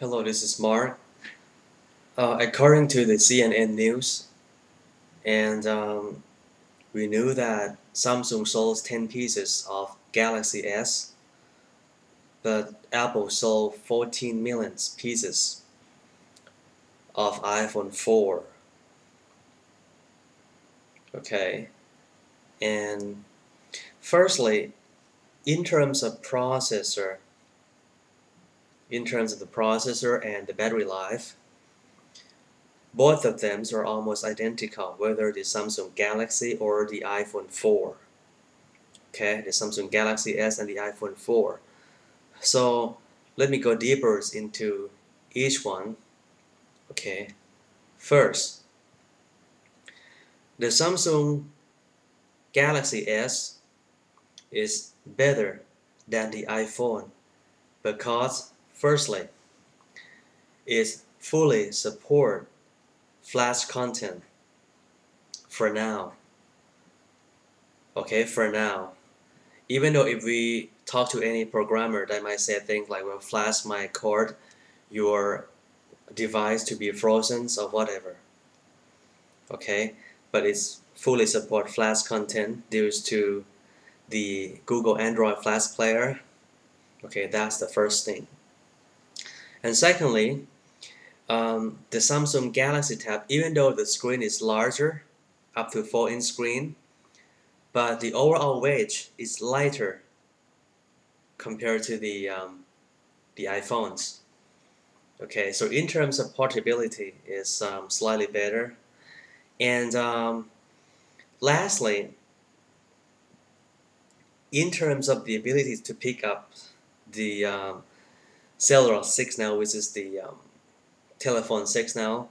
Hello, this is Mark. According to the CNN news, and we knew that Samsung sold 10 pieces of Galaxy S, but Apple sold 14 million pieces of iPhone 4. Okay, and firstly, in terms of the processor and the battery life, both of them are almost identical, whether the Samsung Galaxy or the iPhone 4. Okay, the Samsung Galaxy S and the iPhone 4. So let me go deeper into each one. Okay, first, the Samsung Galaxy S is better than the iPhone because, firstly, it fully support Flash content for now. Okay, for now. Even though if we talk to any programmer, they might say things like, "Well, Flash might cause your device to be frozen or whatever." Okay, but it's fully support Flash content due to the Google Android Flash player. Okay, that's the first thing. And secondly, the Samsung Galaxy Tab, even though the screen is larger, up to 4-inch screen, but the overall weight is lighter compared to the iPhones. Okay, so in terms of portability, is slightly better. And lastly, in terms of the ability to pick up the cellular signal, which is the telephone signal,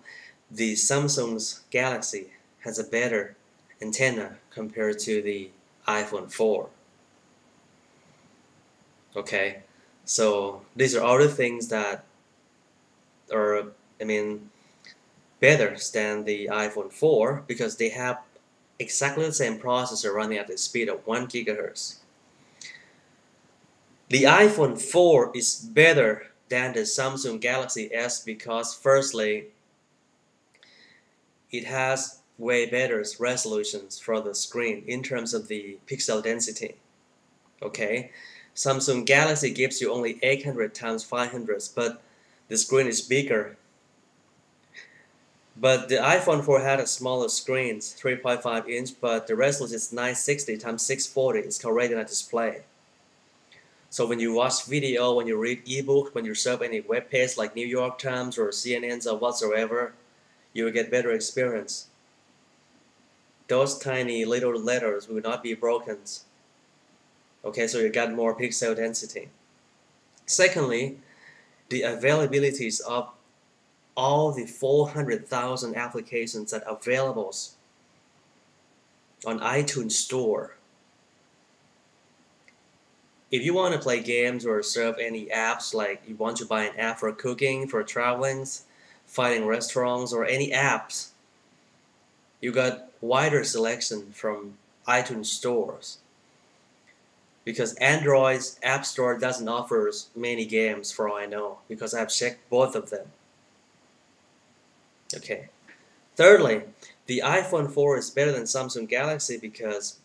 the Samsung's Galaxy has a better antenna compared to the iPhone 4. Okay, so these are all the things that are, better than the iPhone 4 because they have exactly the same processor running at the speed of 1 gigahertz. The iPhone 4 is better than the Samsung Galaxy S because, firstly, it has way better resolutions for the screen in terms of the pixel density. Okay, Samsung Galaxy gives you only 800 times 500, but the screen is bigger. But the iPhone 4 had a smaller screen, 3.5 inch, but the resolution is 960 times 640. It's called Retina display. So when you watch video, when you read ebook, when you surf any web page like New York Times or CNN or whatsoever, you will get better experience. Those tiny little letters will not be broken. Okay, so you got more pixel density. Secondly, the availabilities of all the 400,000 applications that are available on iTunes Store. If you want to play games or surf any apps, like you want to buy an app for cooking, for traveling, finding restaurants, or any apps, you got wider selection from iTunes stores. Because Android's App Store doesn't offer many games for all I know, because I've checked both of them. Okay. Thirdly, the iPhone 4 is better than Samsung Galaxy because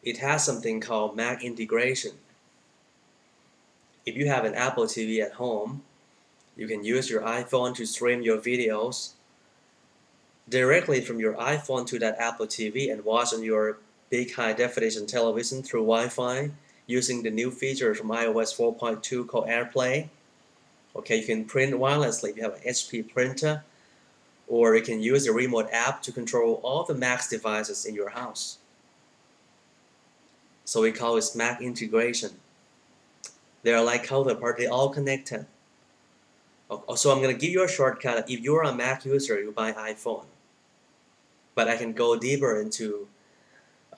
it has something called Mac integration. If you have an Apple TV at home, you can use your iPhone to stream your videos directly from your iPhone to that Apple TV and watch on your big high-definition television through Wi-Fi using the new feature from iOS 4.2 called AirPlay. Okay, you can print wirelessly if you have an HP printer, or you can use the remote app to control all the Mac devices in your house. So we call it Mac integration. They are like counterpart, they're all connected. So I'm going to give you a shortcut. If you're a Mac user, you buy iPhone. But I can go deeper into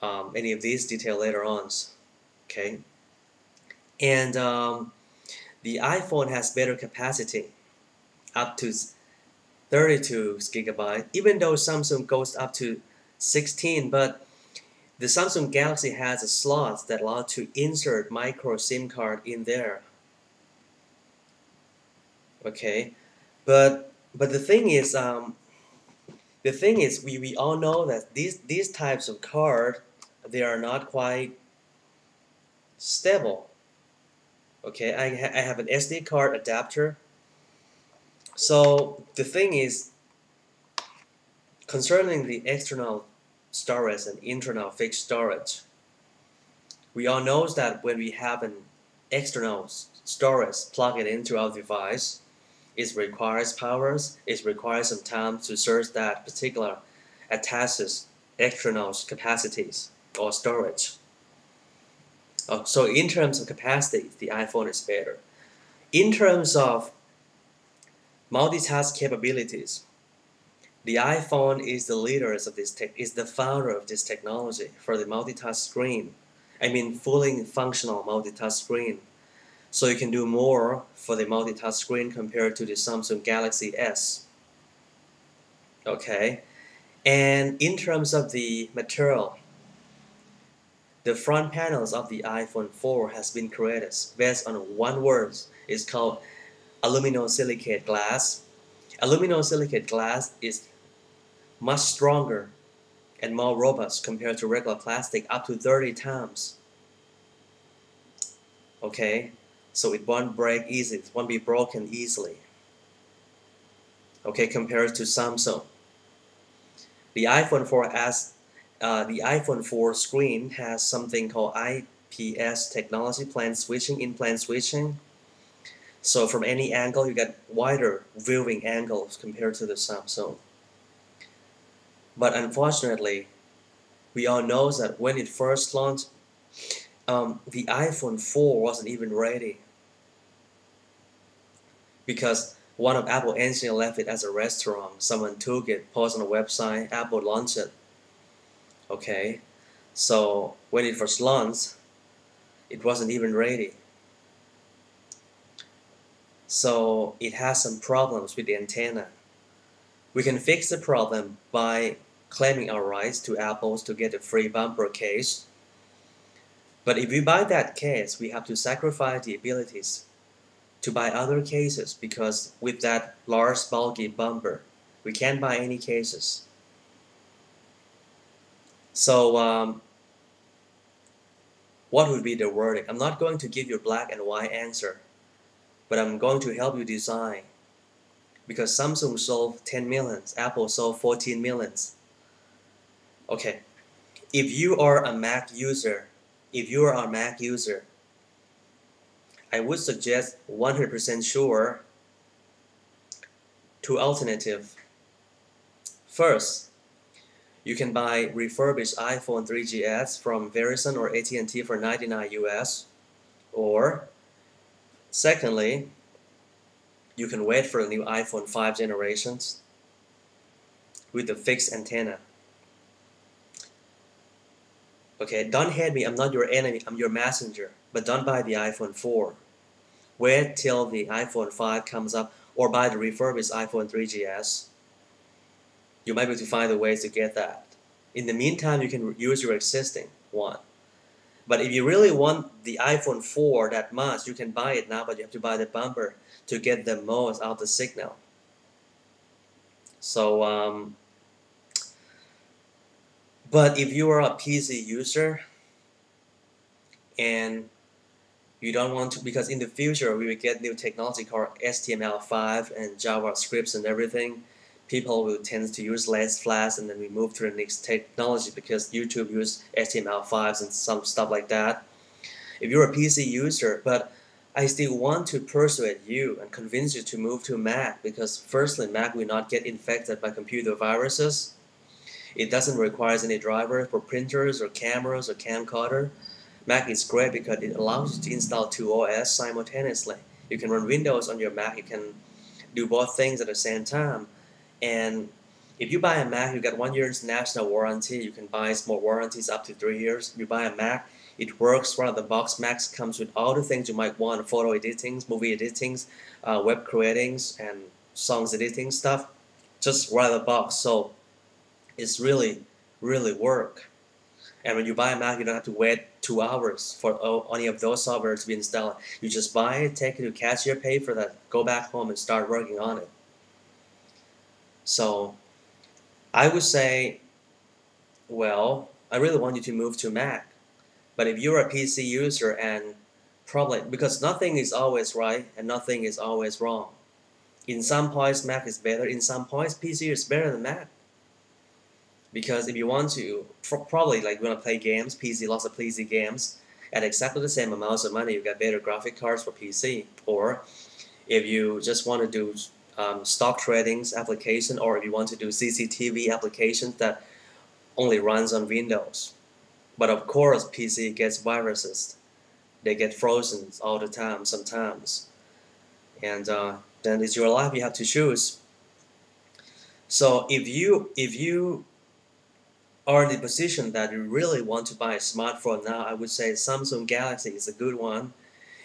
any of these details later on. Okay, and the iPhone has better capacity, up to 32 gigabytes. Even though Samsung goes up to 16, but the Samsung Galaxy has a slot that allows to insert micro SIM card in there. Okay, but the thing is we all know that these types of card, they are not quite stable. Okay, I have an SD card adapter. So the thing is, concerning the external storage and internal fixed storage, we all know that when we have an external storage plug it into our device, it requires powers, it requires some time to search that particular attaches external capacities or storage. So in terms of capacity, the iPhone is better. In terms of multitask capabilities, the iPhone is the leaders of is the founder of this technology for the multitask screen. I mean, fully functional multitask screen. So you can do more for the multitask screen compared to the Samsung Galaxy S. Okay, and in terms of the material, the front panels of the iPhone 4 has been created based on one word. It's called aluminosilicate glass. Aluminosilicate glass is much stronger and more robust compared to regular plastic, up to 30 times. Okay, so it won't break easily, it won't be broken easily. Okay, compared to Samsung. The iPhone 4S, the iPhone 4 screen has something called IPS technology, plane switching, in-plane switching. So from any angle, you get wider viewing angles compared to the Samsung. But unfortunately, we all know that when it first launched, the iPhone 4 wasn't even ready because one of Apple engineers left it as a restaurant. Someone took it, posted on a website, Apple launched it. Okay, so when it first launched, it wasn't even ready. So it has some problems with the antenna. We can fix the problem by claiming our rights to Apple to get a free bumper case. But if we buy that case, we have to sacrifice the abilities to buy other cases because with that large bulky bumper, we can't buy any cases. So what would be the verdict? I'm not going to give you a black and white answer, but I'm going to help you design. Because Samsung sold 10 millions, Apple sold 14 millions. Okay, if you are a Mac user, I would suggest 100% sure two alternatives. First, you can buy refurbished iPhone 3GS from Verizon or AT&T for $99 US. Or, secondly, you can wait for a new iPhone 5 generations with a fixed antenna. Okay, don't hate me, I'm not your enemy, I'm your messenger. But don't buy the iPhone 4. Wait till the iPhone 5 comes up or buy the refurbished iPhone 3GS. You might be able to find a way to get that. In the meantime, you can use your existing one. But if you really want the iPhone 4 that much, you can buy it now, but you have to buy the bumper to get the most out of the signal. So, but if you are a PC user and you don't want to, because in the future we will get new technology called HTML5 and JavaScript and everything, people will tend to use less Flash, and then we move to the next technology because YouTube uses HTML5s and some stuff like that. If you're a PC user, but I still want to persuade you and convince you to move to Mac because firstly, Mac will not get infected by computer viruses. It doesn't require any driver for printers or cameras or camcorder. Mac is great because it allows you to install two OS simultaneously. You can run Windows on your Mac, you can do both things at the same time. And if you buy a Mac, you get 1 year's national warranty. You can buy more warranties up to 3 years. If you buy a Mac, it works right out of the box. Mac comes with all the things you might want: photo editing, movie editing, web creating, and songs editing stuff, just right out of the box. So it's really, really work. And when you buy a Mac, you don't have to wait 2 hours for any of those software to be installed. You just buy it, take it to cashier, pay for that, go back home and start working on it. So I would say, well, I really want you to move to Mac. But if you're a PC user, and probably because nothing is always right and nothing is always wrong. In some points, Mac is better. In some points, PC is better than Mac. Because if you want to, probably like you want to play games, PC, lots of PC games, at exactly the same amounts of money, you get better graphic cards for PC. Or if you just want to do stock tradings application, or if you want to do CCTV applications that only runs on Windows. But of course, PC gets viruses. They get frozen all the time sometimes. And then it's your life, you have to choose. So if you are in the position that you really want to buy a smartphone now, I would say Samsung Galaxy is a good one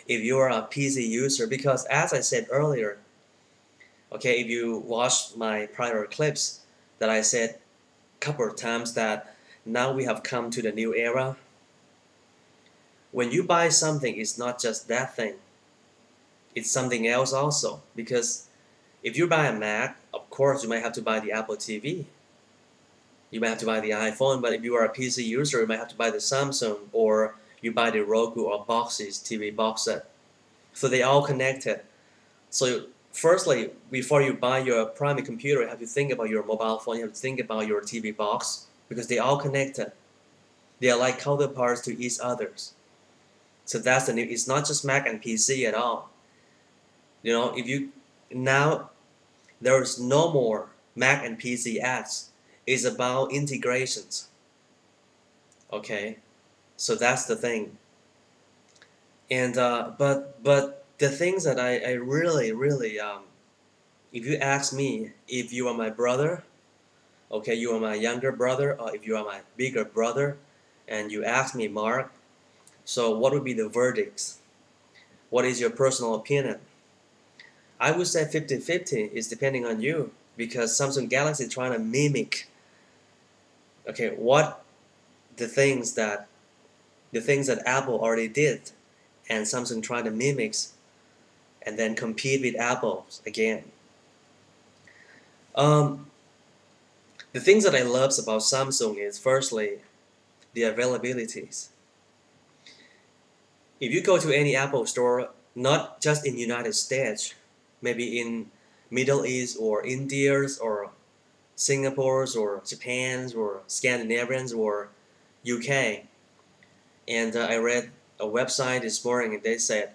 if you're a PC user, because as I said earlier, okay, if you watched my prior clips, that I said a couple of times that now we have come to the new era. When you buy something, it's not just that thing, it's something else also. Because if you buy a Mac, of course you might have to buy the Apple TV, you might have to buy the iPhone, but if you are a PC user, you might have to buy the Samsung, or you buy the Roku or Boxes TV box set. So they all connected. So firstly, before you buy your primary computer, you have to think about your mobile phone, you have to think about your TV box, because they all connected. They are like counterparts to each others. So that's the new. It's not just Mac and PC at all. You know, if you now there is no more Mac and PC ads. It's about integrations. Okay, so that's the thing. And but the things that I really if you ask me, if you are my brother, okay, you are my younger brother, or if you are my bigger brother, and you ask me, Mark, so what would be the verdicts? What is your personal opinion? I would say 50-50 is depending on you, because Samsung Galaxy is trying to mimic, okay, what the things that Apple already did, and Samsung trying to mimic and then compete with Apple again. The things that I love about Samsung is firstly the availabilities. If you go to any Apple store, not just in United States, maybe in Middle East or India's or Singapore's or Japan's or Scandinavians or UK, and I read a website this morning and they said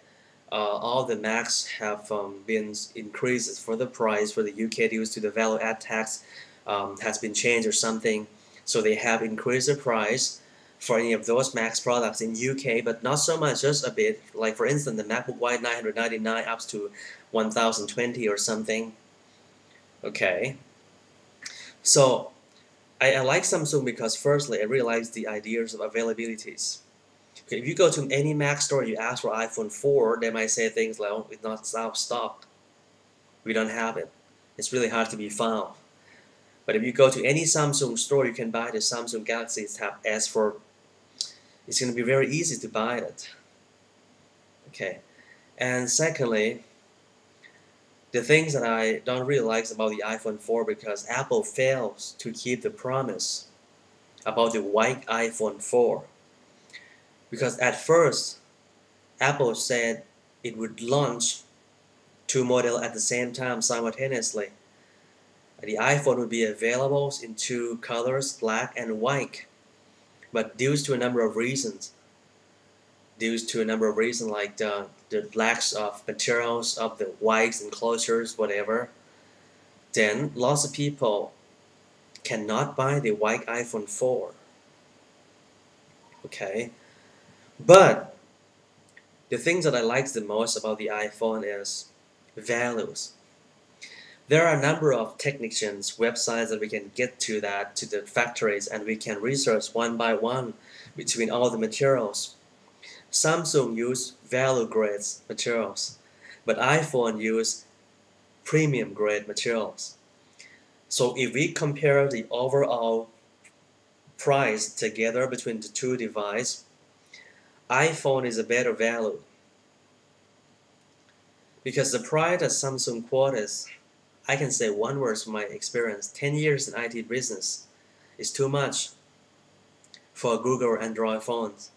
all the Macs have been increased for the price for the UK due to the value add tax has been changed or something, so they have increased the price for any of those Macs products in UK, but not so much, just a bit. Like for instance, the MacBook White 999 up to 1020 or something. Okay, so I like Samsung because firstly, I realize the ideas of availabilities. Okay, if you go to any Mac store, you ask for iPhone 4, they might say things like, oh, it's not out of stock. We don't have it. It's really hard to be found. But if you go to any Samsung store, you can buy the Samsung Galaxy Tab S for, it's going to be very easy to buy it. Okay, and secondly, the things that I don't really like about the iPhone 4, because Apple fails to keep the promise about the white iPhone 4. Because at first, Apple said it would launch two models at the same time simultaneously. The iPhone would be available in two colors, black and white. But due to a number of reasons, like the lacks of materials of the whites enclosures, whatever, then lots of people cannot buy the white iPhone 4. Okay, but the things that I like the most about the iPhone is values. There are a number of technicians, websites that we can get to the factories, and we can research one by one between all the materials. Samsung use value grade materials, but iPhone use premium grade materials. So if we compare the overall price together between the two devices, iPhone is a better value because the price that Samsung quotes, I can say one word from my experience, 10 years in IT business is too much for Google or Android phones.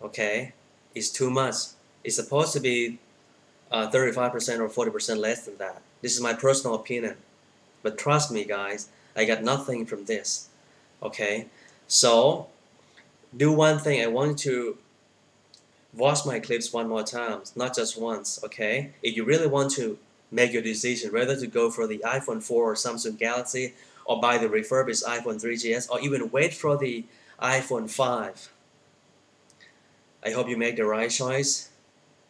Okay, it's too much. It's supposed to be 35% or 40% less than that. This is my personal opinion. But trust me, guys, I got nothing from this. Okay, so do one thing. I want to watch my clips one more time, not just once. Okay, if you really want to make your decision whether to go for the iPhone 4 or Samsung Galaxy, or buy the refurbished iPhone 3GS, or even wait for the iPhone 5, I hope you make the right choice.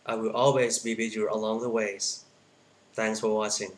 I will always be with you along the ways. Thanks for watching.